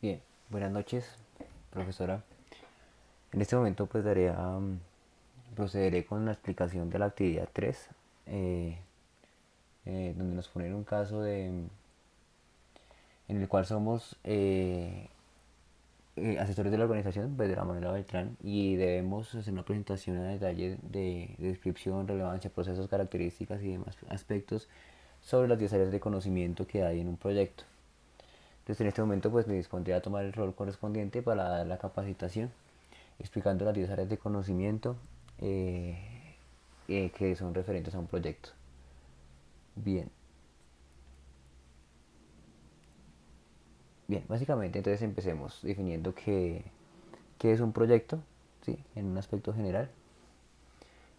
Bien, buenas noches, profesora. En este momento pues procederé con la explicación de la actividad 3, eh, donde nos ponen un caso en el cual somos asesores de la organización, pues de la manera Beltrán, y debemos hacer una presentación a detalle de descripción, relevancia, procesos, características y demás aspectos sobre las 10 áreas de conocimiento que hay en un proyecto. Entonces en este momento pues me dispondré a tomar el rol correspondiente para dar la capacitación, explicando las 10 áreas de conocimiento eh, que son referentes a un proyecto. Bien, bien, básicamente entonces empecemos definiendo qué es un proyecto, ¿sí? En un aspecto general.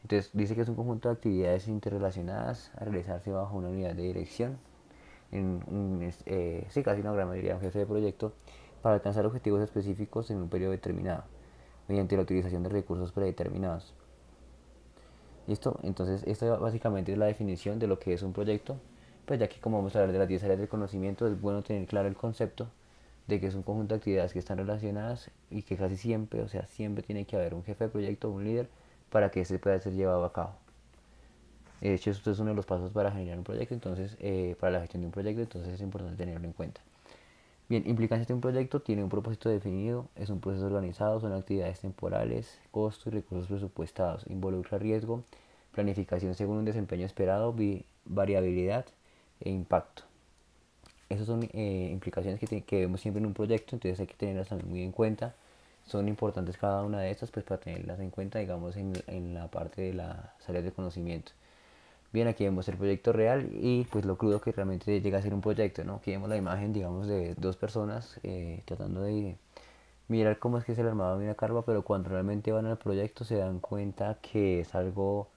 Entonces dice que es un conjunto de actividades interrelacionadas a realizarse bajo una unidad de dirección, sí, casi una gran mayoría, un jefe de proyecto, para alcanzar objetivos específicos en un periodo determinado, mediante la utilización de recursos predeterminados. ¿Listo? Entonces, esta básicamente es la definición de lo que es un proyecto. Pues ya que como vamos a hablar de las 10 áreas de conocimiento, es bueno tener claro el concepto de que es un conjunto de actividades que están relacionadas y que casi siempre, o sea, siempre tiene que haber un jefe de proyecto o un líder para que este pueda ser llevado a cabo. De hecho, esto es uno de los pasos para generar un proyecto, entonces, para la gestión de un proyecto, entonces es importante tenerlo en cuenta. Bien, implicancias de un proyecto: tiene un propósito definido, es un proceso organizado, son actividades temporales, costos y recursos presupuestados, involucra riesgo, planificación según un desempeño esperado, variabilidad e impacto. Esas son implicaciones que vemos siempre en un proyecto, entonces hay que tenerlas también muy en cuenta. Son importantes cada una de estas pues para tenerlas en cuenta, digamos, en la parte de las áreas de conocimiento. Bien, aquí vemos el proyecto real y pues lo crudo que realmente llega a ser un proyecto, ¿no? Aquí vemos la imagen, digamos, de dos personas tratando de mirar cómo es que se le armaba una carpa, pero cuando realmente van al proyecto se dan cuenta que es algo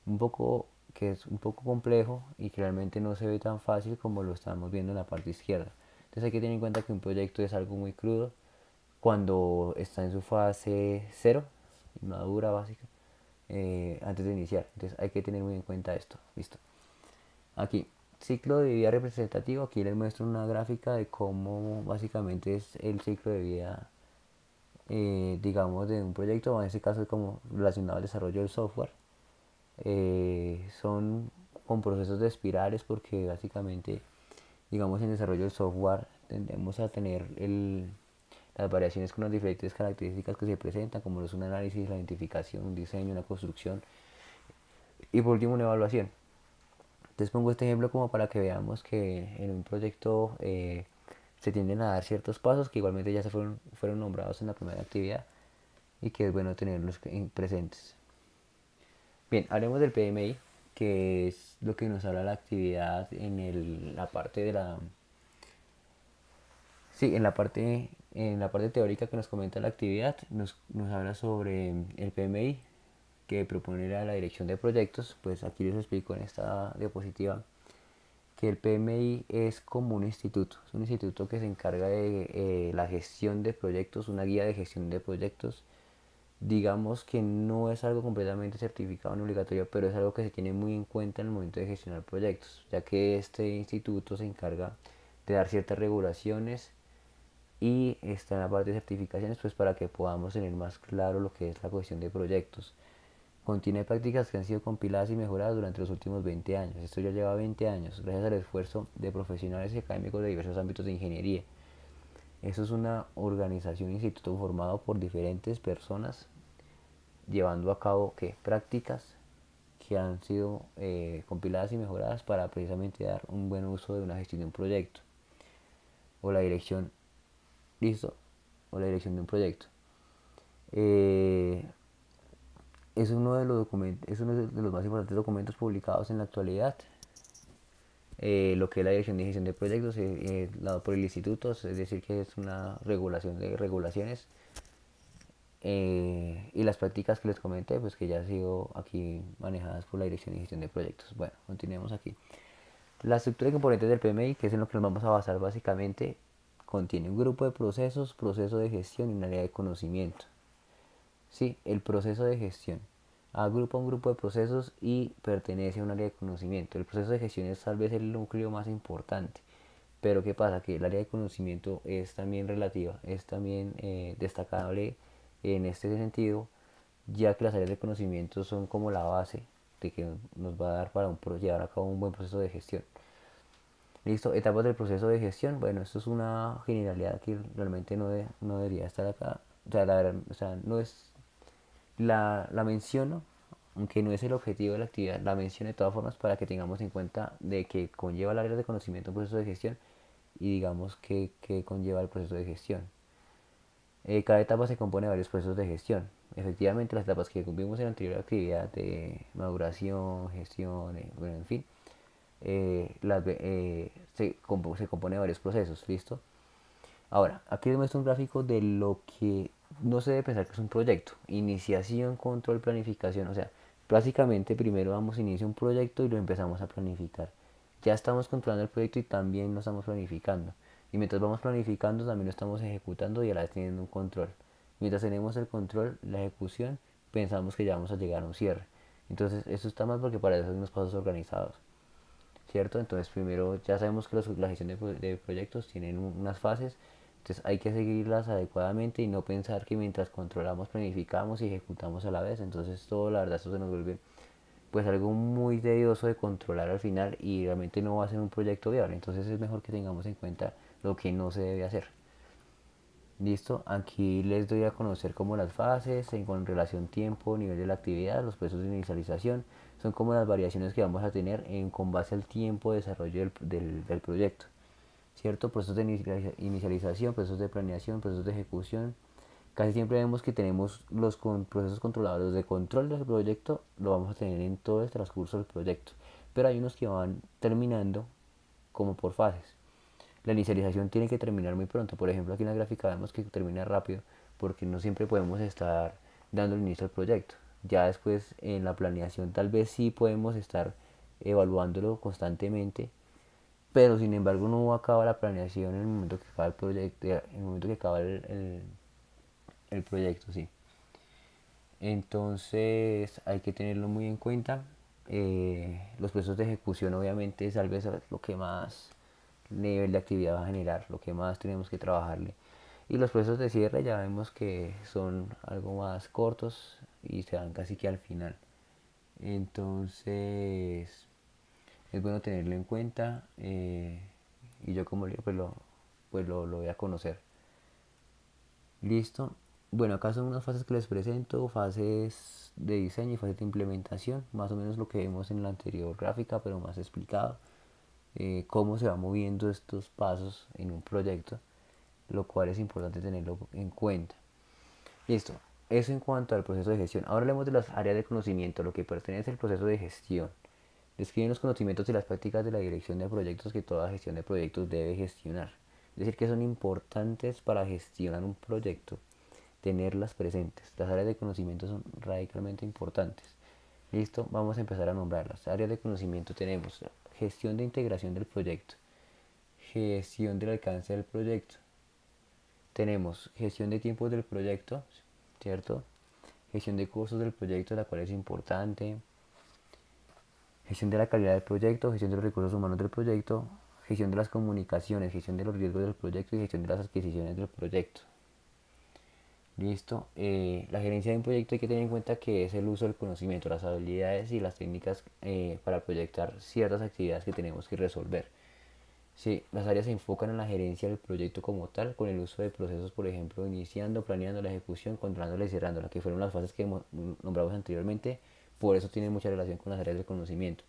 un poco, que es un poco complejo y que realmente no se ve tan fácil como lo estamos viendo en la parte izquierda. Entonces hay que tener en cuenta que un proyecto es algo muy crudo cuando está en su fase cero, madura básica, antes de iniciar. Entonces hay que tener muy en cuenta esto. Listo. Aquí, ciclo de vida representativo. Aquí les muestro una gráfica de cómo básicamente es el ciclo de vida, digamos, de un proyecto. En este caso es como relacionado al desarrollo del software. Son con procesos de espirales porque básicamente, digamos, en el desarrollo del software tendemos a tener las variaciones con las diferentes características que se presentan, como es un análisis, la identificación, un diseño, una construcción y por último una evaluación. Entonces pongo este ejemplo como para que veamos que en un proyecto se tienden a dar ciertos pasos que igualmente ya fueron nombrados en la primera actividad y que es bueno tenerlos presentes. Bien, hablemos del PMI, que es lo que nos habla la actividad la parte de la... Sí, en la parte teórica que nos comenta la actividad, nos habla sobre el PMI, que propone la dirección de proyectos. Pues aquí les explico en esta diapositiva que el PMI es como un instituto, es un instituto que se encarga de la gestión de proyectos, una guía de gestión de proyectos. Digamos que no es algo completamente certificado ni obligatorio, pero es algo que se tiene muy en cuenta en el momento de gestionar proyectos, ya que este instituto se encarga de dar ciertas regulaciones y está en la parte de certificaciones, pues para que podamos tener más claro lo que es la cuestión de proyectos. Contiene prácticas que han sido compiladas y mejoradas durante los últimos 20 años. Esto ya lleva 20 años, gracias al esfuerzo de profesionales y académicos de diversos ámbitos de ingeniería. Eso es una organización, un instituto formado por diferentes personas llevando a cabo prácticas que han sido compiladas y mejoradas para precisamente dar un buen uso de una gestión de un proyecto o la dirección, listo, o la dirección de un proyecto. Eh, es uno de los es uno de los más importantes documentos publicados en la actualidad. Lo que es la dirección de gestión de proyectos, dado por el instituto, es decir, que es una regulación de regulaciones, y las prácticas que les comenté, pues que ya han sido aquí manejadas por la dirección de gestión de proyectos. Bueno, continuemos aquí. La estructura de componentes del PMI, que es en lo que nos vamos a basar básicamente, contiene un grupo de procesos, proceso de gestión y un área de conocimiento. Sí, el proceso de gestión agrupa un grupo de procesos y pertenece a un área de conocimiento. El proceso de gestión es tal vez el núcleo más importante, Pero ¿qué pasa? Que el área de conocimiento es también relativa, es también destacable en este sentido, ya que las áreas de conocimiento son como la base de que nos va a dar para llevar a cabo un buen proceso de gestión. Listo, etapas del proceso de gestión. Bueno, esto es una generalidad que realmente no debería estar acá. O sea, o sea, no es, la menciono, aunque no es el objetivo de la actividad, la menciono de todas formas para que tengamos en cuenta de que conlleva el área de conocimiento un proceso de gestión y digamos que conlleva el proceso de gestión. Cada etapa se compone de varios procesos de gestión. Efectivamente, las etapas que cumplimos en la anterior actividad de maduración, gestión, bueno, en fin, se compone de varios procesos, ¿listo? Ahora, aquí les muestro un gráfico de lo que no se debe pensar que es un proyecto. Iniciación, control, planificación. O sea, básicamente primero damos inicio a un proyecto y lo empezamos a planificar. Ya estamos controlando el proyecto y también lo estamos planificando. Y mientras vamos planificando también lo estamos ejecutando y a la vez teniendo un control. Mientras tenemos el control, la ejecución, pensamos que ya vamos a llegar a un cierre. Entonces, eso está mal porque para eso hay unos pasos organizados. ¿Cierto? Entonces primero ya sabemos que la gestión de proyectos tienen unas fases, entonces hay que seguirlas adecuadamente y no pensar que mientras controlamos, planificamos y ejecutamos a la vez, entonces todo la verdad esto se nos vuelve pues algo muy tedioso de controlar al final y realmente no va a ser un proyecto viable, entonces es mejor que tengamos en cuenta lo que no se debe hacer. Listo, aquí les doy a conocer como las fases, con relación tiempo, nivel de la actividad, los procesos de inicialización, son como las variaciones que vamos a tener con base al tiempo de desarrollo del proyecto, ¿cierto? Procesos de inicialización, procesos de planeación, procesos de ejecución. Casi siempre vemos que tenemos procesos controlados de control del proyecto, lo vamos a tener en todo el transcurso del proyecto, pero hay unos que van terminando como por fases. La inicialización tiene que terminar muy pronto. Por ejemplo, aquí en la gráfica vemos que termina rápido porque no siempre podemos estar dando el inicio al proyecto. Ya después en la planeación tal vez sí podemos estar evaluándolo constantemente, pero sin embargo no acaba la planeación en el momento que acaba el proyecto, en el momento que acaba el proyecto, sí. Entonces hay que tenerlo muy en cuenta. Los procesos de ejecución obviamente es tal vez lo que más nivel de actividad va a generar, lo que más tenemos que trabajarle. Y los procesos de cierre ya vemos que son algo más cortos y se dan casi que al final. Entonces es bueno tenerlo en cuenta y yo como pues lo voy a conocer. Listo. Bueno, acá son unas fases que les presento, fases de diseño y fases de implementación, más o menos lo que vimos en la anterior gráfica, pero más explicado, cómo se van moviendo estos pasos en un proyecto, lo cual es importante tenerlo en cuenta. Listo, eso en cuanto al proceso de gestión. Ahora hablemos de las áreas de conocimiento, lo que pertenece al proceso de gestión. Describen los conocimientos y las prácticas de la dirección de proyectos que toda gestión de proyectos debe gestionar. Es decir, que son importantes para gestionar un proyecto, tenerlas presentes. Las áreas de conocimiento son radicalmente importantes. Listo, vamos a empezar a nombrarlas. Áreas de conocimiento tenemos gestión de integración del proyecto, gestión del alcance del proyecto, tenemos gestión de tiempos del proyecto, ¿cierto? Gestión de costos del proyecto, la cual es importante, gestión de la calidad del proyecto, gestión de los recursos humanos del proyecto, gestión de las comunicaciones, gestión de los riesgos del proyecto y gestión de las adquisiciones del proyecto. Listo. La gerencia de un proyecto hay que tener en cuenta que es el uso del conocimiento, las habilidades y las técnicas para proyectar ciertas actividades que tenemos que resolver. Sí, las áreas se enfocan en la gerencia del proyecto como tal, con el uso de procesos, por ejemplo, iniciando, planeando la ejecución, controlándola y cerrándola, que fueron las fases que nombramos anteriormente, por eso tienen mucha relación con las áreas de conocimiento.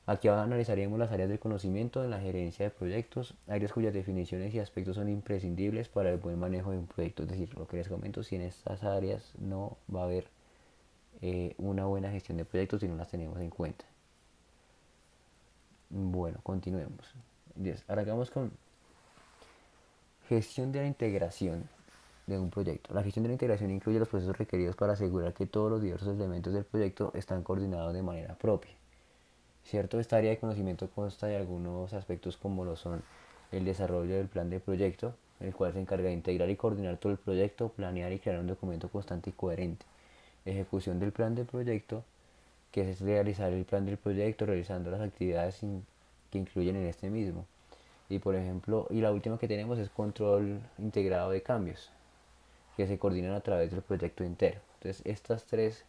Aquí analizaremos las áreas del conocimiento en la gerencia de proyectos, áreas cuyas definiciones y aspectos son imprescindibles para el buen manejo de un proyecto. Es decir, lo que les comento, si en estas áreas no va a haber una buena gestión de proyectos si no las tenemos en cuenta. Bueno, continuemos. Arrancamos con gestión de la integración de un proyecto. La gestión de la integración incluye los procesos requeridos para asegurar que todos los diversos elementos del proyecto están coordinados de manera propia. ¿Cierto? Esta área de conocimiento consta de algunos aspectos como lo son el desarrollo del plan de proyecto, el cual se encarga de integrar y coordinar todo el proyecto, planear y crear un documento constante y coherente. Ejecución del plan de proyecto, que es realizar el plan del proyecto realizando las actividades que incluyen en este mismo. Y por ejemplo, y la última que tenemos es control integrado de cambios, que se coordinan a través del proyecto entero. Entonces, estas tres,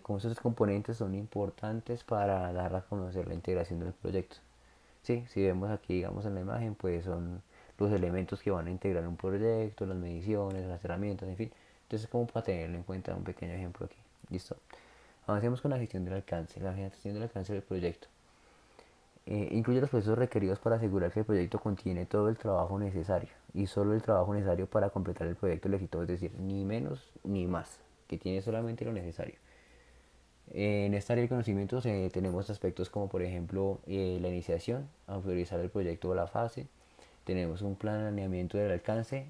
como estos tres componentes son importantes para dar a conocer la integración del proyecto. Sí, si vemos aquí, digamos en la imagen, pues son los elementos que van a integrar un proyecto, las mediciones, las herramientas, en fin. Entonces, como para tenerlo en cuenta, un pequeño ejemplo aquí. ¿Listo? Avancemos con la gestión del alcance. La gestión del alcance del proyecto. Incluye los procesos requeridos para asegurar que el proyecto contiene todo el trabajo necesario y solo el trabajo necesario para completar el proyecto exitoso, es decir, ni menos ni más, que tiene solamente lo necesario. En esta área de conocimientos tenemos aspectos como por ejemplo la iniciación, autorizar el proyecto o la fase. Tenemos un planeamiento del alcance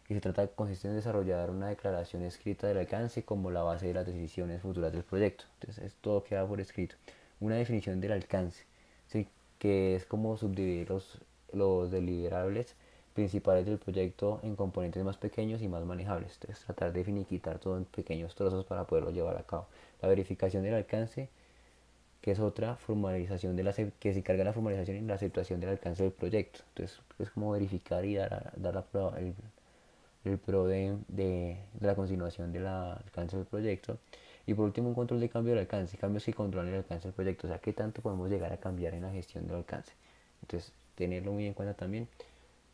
que consiste en desarrollar una declaración escrita del alcance como la base de las decisiones futuras del proyecto. Entonces todo queda por escrito. Una definición del alcance, ¿sí? Que es como subdividir los deliberables principales del proyecto en componentes más pequeños y más manejables. Entonces tratar de finiquitar todo en pequeños trozos para poderlo llevar a cabo. La verificación del alcance, que es otra formalización que se encarga de la formalización y la aceptación del alcance del proyecto. Entonces es como verificar y dar la prueba, el pro de la continuación del alcance del proyecto. Y por último, un control de cambio del alcance, cambios que controlan el alcance del proyecto, o sea, qué tanto podemos llegar a cambiar en la gestión del alcance. Entonces, tenerlo muy en cuenta también.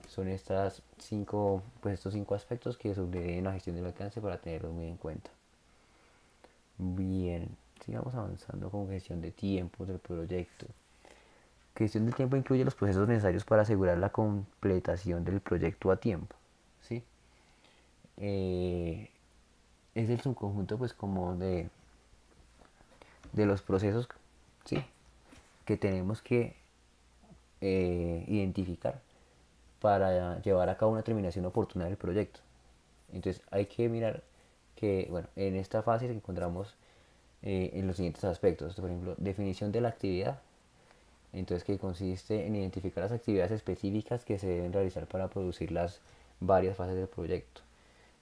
Son estos cinco aspectos que subdividen la gestión del alcance para tenerlo muy en cuenta. Bien, sigamos avanzando con gestión de tiempos del proyecto. Gestión del tiempo incluye los procesos necesarios para asegurar la completación del proyecto a tiempo. ¿Sí? Eh, es el subconjunto pues como de los procesos, ¿sí? Que tenemos que identificar para llevar a cabo una terminación oportuna del proyecto. Entonces hay que mirar que, bueno, en esta fase encontramos en los siguientes aspectos. Por ejemplo, definición de la actividad, entonces que consiste en identificar las actividades específicas que se deben realizar para producir las varias fases del proyecto.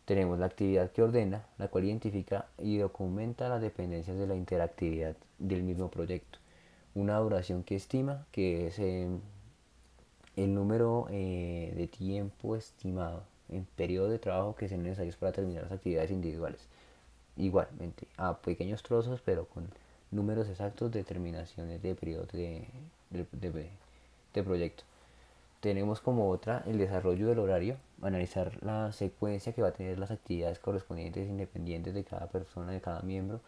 Tenemos la actividad que ordena, la cual identifica y documenta las dependencias de la interactividad del mismo proyecto. Una duración que estima, que es el número de tiempo estimado en periodo de trabajo que sean necesarios para terminar las actividades individuales. Igualmente, a pequeños trozos, pero con números exactos de terminaciones de periodos de proyecto. Tenemos como otra el desarrollo del horario, analizar la secuencia que va a tener las actividades correspondientes independientes de cada persona, de cada miembro,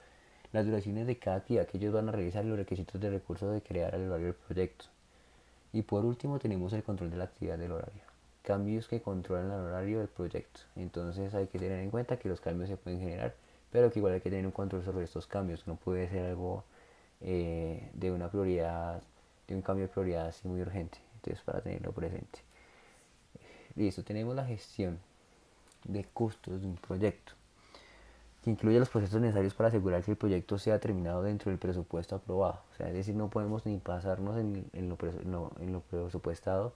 las duraciones de cada actividad que ellos van a realizar y los requisitos de recursos de crear el horario del proyecto. Y por último tenemos el control de la actividad del horario, cambios que controlan el horario del proyecto. Entonces hay que tener en cuenta que los cambios se pueden generar, pero que igual hay que tener un control sobre estos cambios. No puede ser algo de una prioridad, de un cambio de prioridad así muy urgente. Entonces para tenerlo presente. Listo, tenemos la gestión de costos de un proyecto, que incluye los procesos necesarios para asegurar que el proyecto sea terminado dentro del presupuesto aprobado. O sea, es decir, no podemos ni pasarnos en lo presupuestado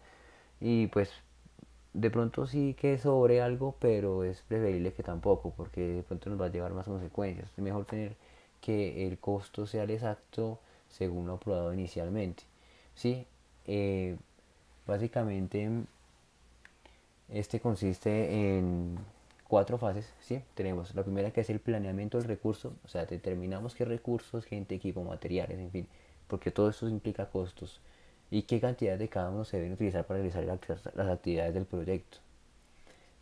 y pues de pronto sí que sobre algo, pero es preferible que tampoco, porque de pronto nos va a llevar más consecuencias. Es mejor tener que el costo sea el exacto según lo aprobado inicialmente. ¿Sí? Eh, Básicamente este consiste en cuatro fases, ¿sí? Tenemos la primera, que es el planeamiento del recurso, o sea, determinamos qué recursos, gente, equipo, materiales, en fin, porque todo esto implica costos y qué cantidad de cada uno se deben utilizar para realizar las actividades del proyecto.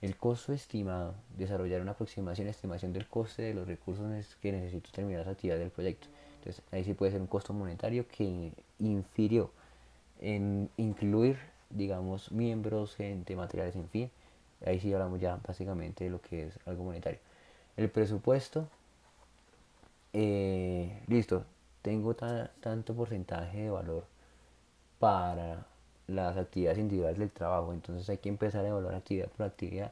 El costo estimado, desarrollar una estimación del coste de los recursos que necesito terminar las actividades del proyecto. Entonces ahí sí puede ser un costo monetario que infirió en incluir, digamos, miembros, gente, materiales, en fin. Ahí sí hablamos ya básicamente de lo que es algo monetario. El presupuesto, listo, tengo tanto porcentaje de valor para las actividades individuales del trabajo, entonces hay que empezar a evaluar actividad por actividad,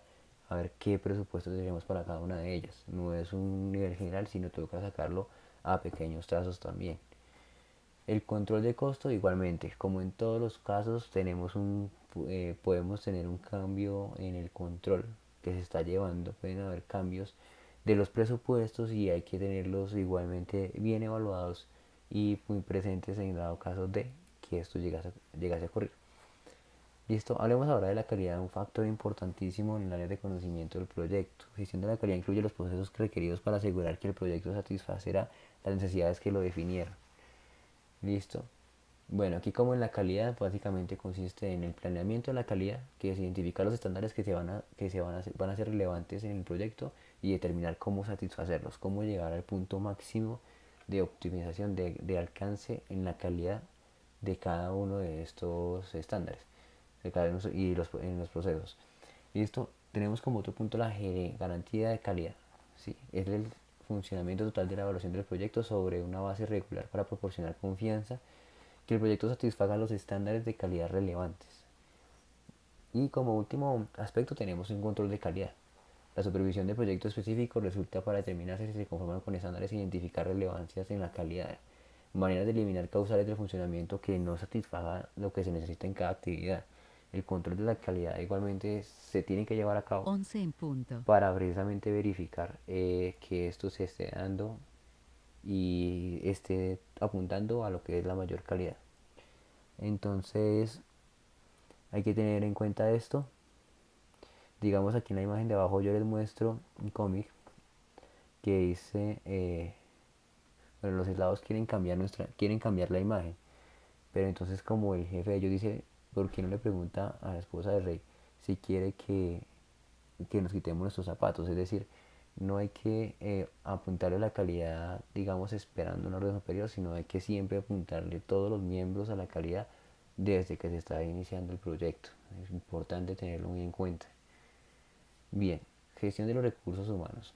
a ver qué presupuesto tenemos para cada una de ellas. No es un nivel general, sino toca sacarlo a pequeños trazos también. El control de costo, igualmente, como en todos los casos podemos tener un cambio en el control que se está llevando. Pueden haber cambios de los presupuestos y hay que tenerlos igualmente bien evaluados y muy presentes en dado caso de que esto llegase a ocurrir. Listo, hablemos ahora de la calidad, un factor importantísimo en el área de conocimiento del proyecto. Gestión de la calidad incluye los procesos requeridos para asegurar que el proyecto satisfacerá las necesidades que lo definieron. Listo. Bueno, aquí como en la calidad básicamente consiste en el planeamiento de la calidad, que es identificar los estándares van a ser relevantes en el proyecto y determinar cómo satisfacerlos, cómo llegar al punto máximo de optimización de alcance en la calidad de cada uno de estos estándares y en los procesos. Y esto tenemos como otro punto la garantía de calidad. ¿Sí? Es el funcionamiento total de la evaluación del proyecto sobre una base regular para proporcionar confianza que el proyecto satisfaga los estándares de calidad relevantes. Y como último aspecto tenemos un control de calidad. La supervisión del proyecto específico resulta para determinar si se conforman con estándares e identificar relevancias en la calidad, maneras de eliminar causales del funcionamiento que no satisfagan lo que se necesita en cada actividad. El control de la calidad igualmente se tiene que llevar a cabo 11 en punto. para precisamente verificar que esto se esté dando y esté apuntando a lo que es la mayor calidad. Entonces hay que tener en cuenta esto. Digamos aquí en la imagen de abajo yo les muestro un cómic que dice, bueno, los eslavos quieren cambiar la imagen, pero entonces como el jefe de ellos dice, ¿por qué no le pregunta a la esposa del rey si quiere que nos quitemos nuestros zapatos? Es decir, no hay que apuntarle la calidad, digamos, esperando un orden superior, sino hay que siempre apuntarle todos los miembros a la calidad desde que se está iniciando el proyecto. Es importante tenerlo muy en cuenta. Bien, gestión de los recursos humanos.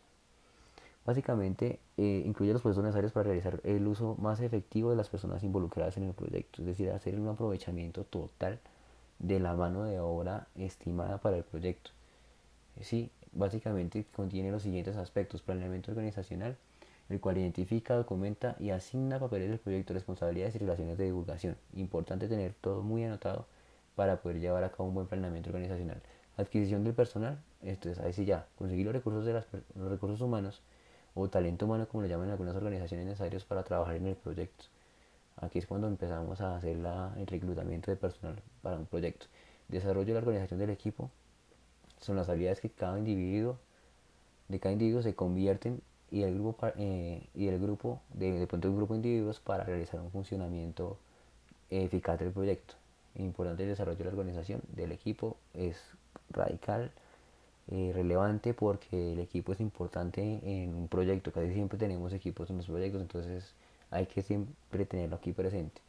Básicamente incluye los procesos necesarios para realizar el uso más efectivo de las personas involucradas en el proyecto, es decir, hacer un aprovechamiento total de la mano de obra estimada para el proyecto. Sí, básicamente contiene los siguientes aspectos: planeamiento organizacional, el cual identifica, documenta y asigna papeles del proyecto, responsabilidades y relaciones de divulgación. Importante tener todo muy anotado para poder llevar a cabo un buen planeamiento organizacional. Adquisición del personal, esto es ahí sí ya, conseguir los recursos, los recursos humanos o talento humano como lo llaman algunas organizaciones necesarios para trabajar en el proyecto. Aquí es cuando empezamos a hacer el reclutamiento de personal para un proyecto. Desarrollo y la organización del equipo son las habilidades que de cada individuo se convierten y el grupo de pronto un grupo de individuos para realizar un funcionamiento eficaz del proyecto. Importante el desarrollo de la organización del equipo es radical, relevante, porque el equipo es importante en un proyecto. Casi siempre tenemos equipos en los proyectos, entonces hay que siempre tenerlo aquí presente.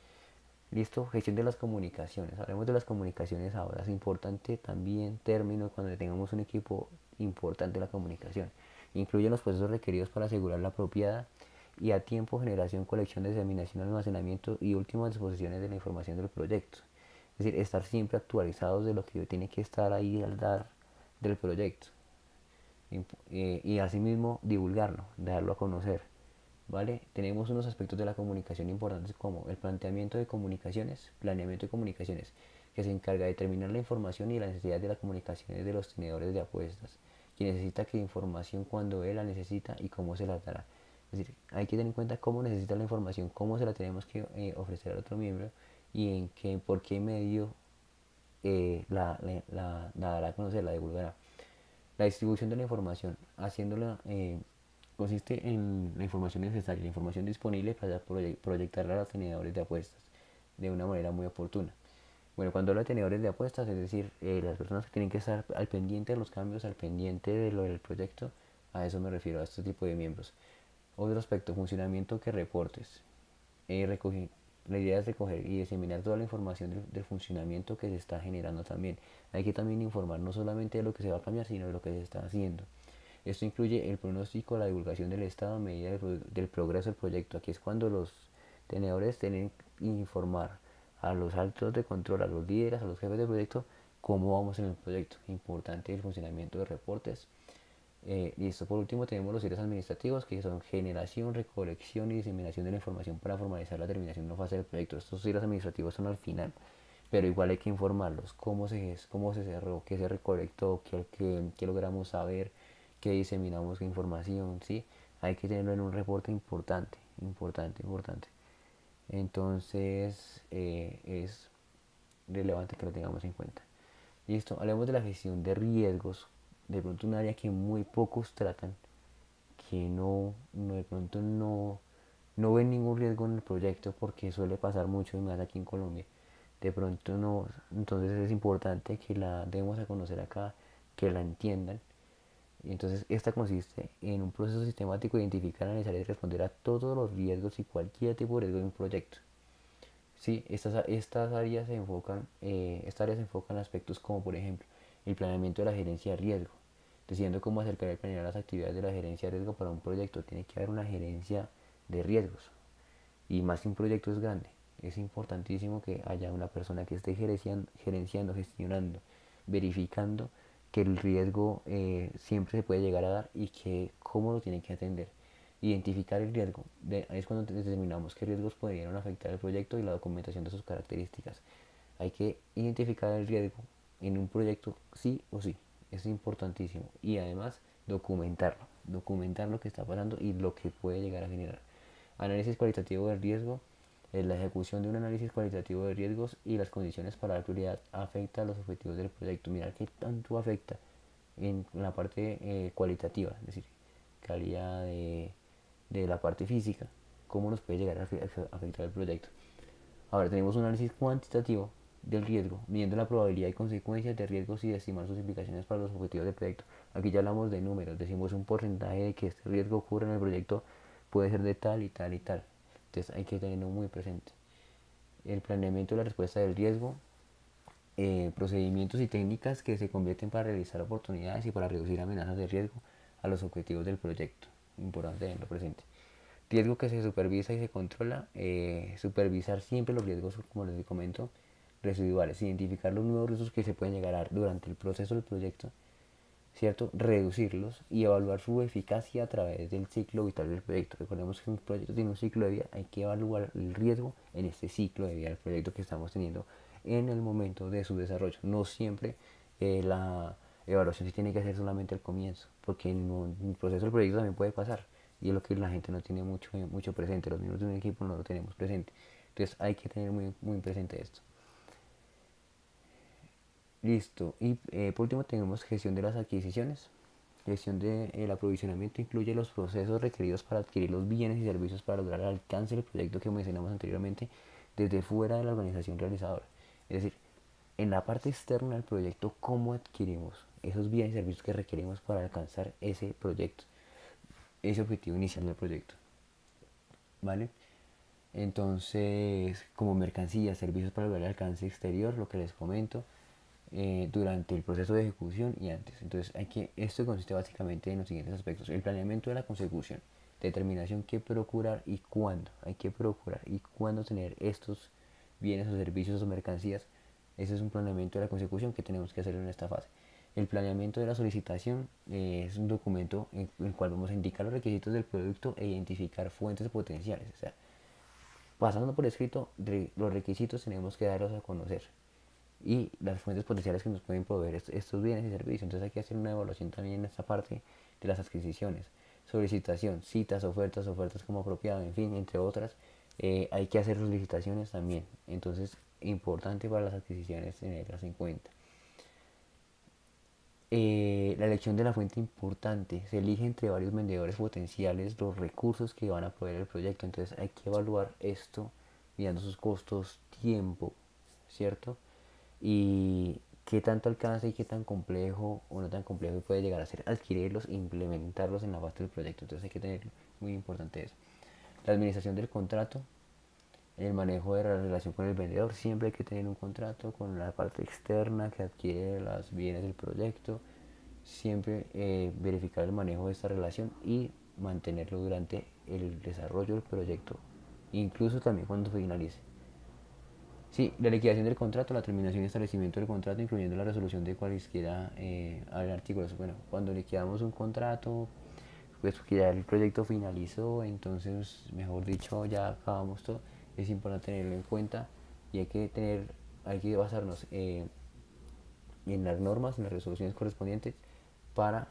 Listo, gestión de las comunicaciones. Hablemos de las comunicaciones ahora. Es importante también término cuando tengamos un equipo importante la comunicación. Incluye los procesos requeridos para asegurar la apropiada y a tiempo generación, colección, diseminación, almacenamiento y últimas disposiciones de la información del proyecto. Es decir, estar siempre actualizados de lo que tiene que estar ahí al dar del proyecto. Y asimismo divulgarlo, darlo a conocer. ¿Vale? Tenemos unos aspectos de la comunicación importantes como el planteamiento de comunicaciones, planeamiento de comunicaciones, que se encarga de determinar la información y la necesidad de las comunicaciones de los tenedores de apuestas, quien necesita que información cuando él la necesita y cómo se la dará. Es decir, hay que tener en cuenta cómo necesita la información, cómo se la tenemos que ofrecer al otro miembro y por qué medio la dará a conocer, la divulgará. La distribución de la información, haciéndola, consiste en la información necesaria, la información disponible para proyectarla a los tenedores de apuestas de una manera muy oportuna. Bueno, cuando hablo de tenedores de apuestas, es decir, las personas que tienen que estar al pendiente de los cambios, al pendiente de lo del proyecto, a eso me refiero, a este tipo de miembros. Otro aspecto, funcionamiento que reportes. Eh, la idea es recoger y diseminar toda la información del funcionamiento que se está generando también. Hay que también informar no solamente de lo que se va a cambiar, sino de lo que se está haciendo. Esto incluye el pronóstico, la divulgación del estado a medida del progreso del proyecto. Aquí es cuando los tenedores tienen que informar a los altos de control, a los líderes, a los jefes de proyecto, cómo vamos en el proyecto. Importante el funcionamiento de reportes. Listo, por último tenemos los hitos administrativos, que son generación, recolección y diseminación de la información para formalizar la terminación de una fase del proyecto. Estos hitos administrativos son al final, pero igual hay que informarlos, cómo se cerró, qué se recolectó, qué logramos saber, qué diseminamos, qué información, ¿sí? Hay que tenerlo en un reporte importante, importante, importante. Entonces es relevante que lo tengamos en cuenta. Listo, hablemos de la gestión de riesgos, de pronto un área que muy pocos tratan, que de pronto no ven ningún riesgo en el proyecto porque suele pasar mucho y más aquí en Colombia. De pronto no, entonces es importante que la demos a conocer acá, que la entiendan. Y entonces esta consiste en un proceso sistemático de identificar, analizar y responder a todos los riesgos y cualquier tipo de riesgo de un proyecto. Sí, estas áreas se enfocan en aspectos como por ejemplo el planeamiento de la gerencia de riesgo, decidiendo cómo acercar y planear las actividades de la gerencia de riesgo para un proyecto. Tiene que haber una gerencia de riesgos y más que un proyecto es grande. Es importantísimo que haya una persona que esté gerenciando, gestionando, verificando que el riesgo siempre se puede llegar a dar y que cómo lo tiene que atender. Identificar el riesgo, ahí es cuando determinamos qué riesgos podrían afectar el proyecto y la documentación de sus características. Hay que identificar el riesgo en un proyecto sí o sí, es importantísimo. Y además documentar lo que está pasando y lo que puede llegar a generar. Análisis cualitativo del riesgo. La ejecución de un análisis cualitativo de riesgos y las condiciones para la prioridad afecta a los objetivos del proyecto. Mirar qué tanto afecta en la parte cualitativa, es decir, calidad de la parte física, cómo nos puede llegar a afectar el proyecto. Ahora tenemos un análisis cuantitativo del riesgo, midiendo la probabilidad y consecuencias de riesgos y estimar sus implicaciones para los objetivos del proyecto. Aquí ya hablamos de números, decimos un porcentaje de que este riesgo ocurre en el proyecto puede ser de tal y tal y tal. Entonces hay que tenerlo muy presente. El planeamiento de la respuesta del riesgo, procedimientos y técnicas que se convierten para realizar oportunidades y para reducir amenazas de riesgo a los objetivos del proyecto. Importante tenerlo presente. Riesgo que se supervisa y se controla. Supervisar siempre los riesgos, como les comento, residuales. Identificar los nuevos riesgos que se pueden llegar a dar durante el proceso del proyecto, ¿cierto? Reducirlos y evaluar su eficacia a través del ciclo vital del proyecto. Recordemos que un proyecto tiene un ciclo de vida, hay que evaluar el riesgo en este ciclo de vida del proyecto que estamos teniendo en el momento de su desarrollo. No siempre la evaluación se tiene que hacer solamente al comienzo, porque en el proceso del proyecto también puede pasar y es lo que la gente no tiene mucho presente, los miembros de un equipo no lo tenemos presente. Entonces hay que tener muy presente esto. Listo. Y por último tenemos gestión de las adquisiciones. Gestión del aprovisionamiento incluye los procesos requeridos para adquirir los bienes y servicios para lograr el alcance del proyecto que mencionamos anteriormente desde fuera de la organización realizadora. Es decir, en la parte externa del proyecto, cómo adquirimos esos bienes y servicios que requerimos para alcanzar ese proyecto, ese objetivo inicial del proyecto. ¿Vale? Entonces, como mercancías, servicios para lograr el alcance exterior, lo que les comento, durante el proceso de ejecución y antes. Entonces, esto consiste básicamente en los siguientes aspectos: el planeamiento de la consecución, determinación qué procurar y cuándo. Hay que procurar y cuándo tener estos bienes o servicios o mercancías. Ese es un planeamiento de la consecución que tenemos que hacer en esta fase. El planeamiento de la solicitación es un documento en el cual vamos a indicar los requisitos del producto e identificar fuentes potenciales. O sea, pasando por escrito, los requisitos tenemos que darlos a conocer y las fuentes potenciales que nos pueden proveer estos bienes y servicios. Entonces hay que hacer una evaluación también en esta parte de las adquisiciones. Solicitación, citas, ofertas como apropiado, en fin, entre otras. Hay que hacer solicitaciones también. Entonces, importante para las adquisiciones tenerlas en cuenta. La elección de la fuente importante. Se elige entre varios vendedores potenciales los recursos que van a proveer el proyecto. Entonces hay que evaluar esto mirando sus costos, tiempo, ¿cierto? Y qué tanto alcance y qué tan complejo o no tan complejo puede llegar a ser adquirirlos e implementarlos en la base del proyecto. Entonces hay que tener muy importante eso. La administración del contrato, el manejo de la relación con el vendedor. Siempre hay que tener un contrato con la parte externa que adquiere los bienes del proyecto. Siempre verificar el manejo de esta relación y mantenerlo durante el desarrollo del proyecto, incluso también cuando finalice. Sí, la liquidación del contrato, la terminación y establecimiento del contrato, incluyendo la resolución de cualesquiera artículos. Bueno, cuando liquidamos un contrato, pues que ya el proyecto finalizó, entonces, mejor dicho, ya acabamos todo. Es importante tenerlo en cuenta y hay que basarnos en las normas, en las resoluciones correspondientes para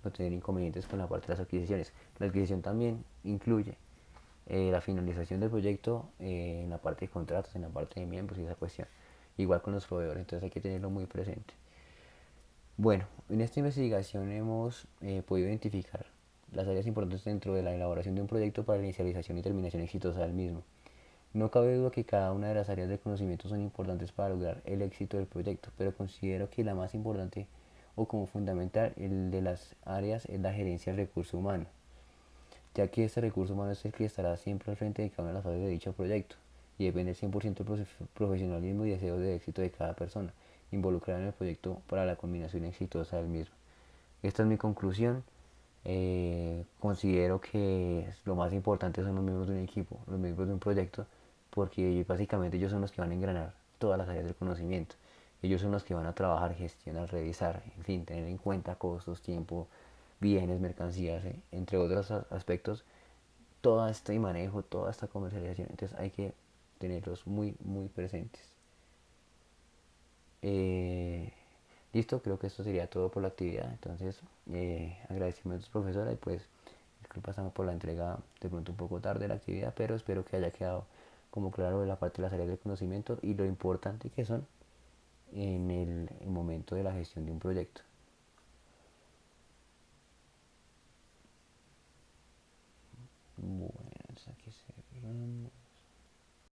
no tener inconvenientes con la parte de las adquisiciones. La adquisición también incluye la finalización del proyecto en la parte de contratos, en la parte de miembros y esa cuestión. Igual con los proveedores, entonces hay que tenerlo muy presente. Bueno, en esta investigación hemos podido identificar las áreas importantes dentro de la elaboración de un proyecto para la inicialización y terminación exitosa del mismo. No cabe duda que cada una de las áreas del conocimiento son importantes para lograr el éxito del proyecto, pero considero que la más importante o como fundamental el de las áreas es la gerencia del recurso humano, ya que este recurso humano es el que estará siempre al frente de cada una de las fases de dicho proyecto y depende 100% del profesionalismo y deseo de éxito de cada persona involucrada en el proyecto para la culminación exitosa del mismo. Esta es mi conclusión. Considero que lo más importante son los miembros de un equipo, los miembros de un proyecto, porque básicamente ellos son los que van a engranar todas las áreas del conocimiento. Ellos son los que van a trabajar, gestionar, revisar, en fin, tener en cuenta costos, tiempo, bienes, mercancías, entre otros aspectos, todo este manejo, toda esta comercialización. Entonces hay que tenerlos muy, muy presentes. Eh, Listo, creo que esto sería todo por la actividad. Entonces, agradecimientos profesora y pues disculpas por la entrega de pronto un poco tarde de la actividad, pero espero que haya quedado como claro de la parte de las áreas del conocimiento y lo importante que son en el momento de la gestión de un proyecto.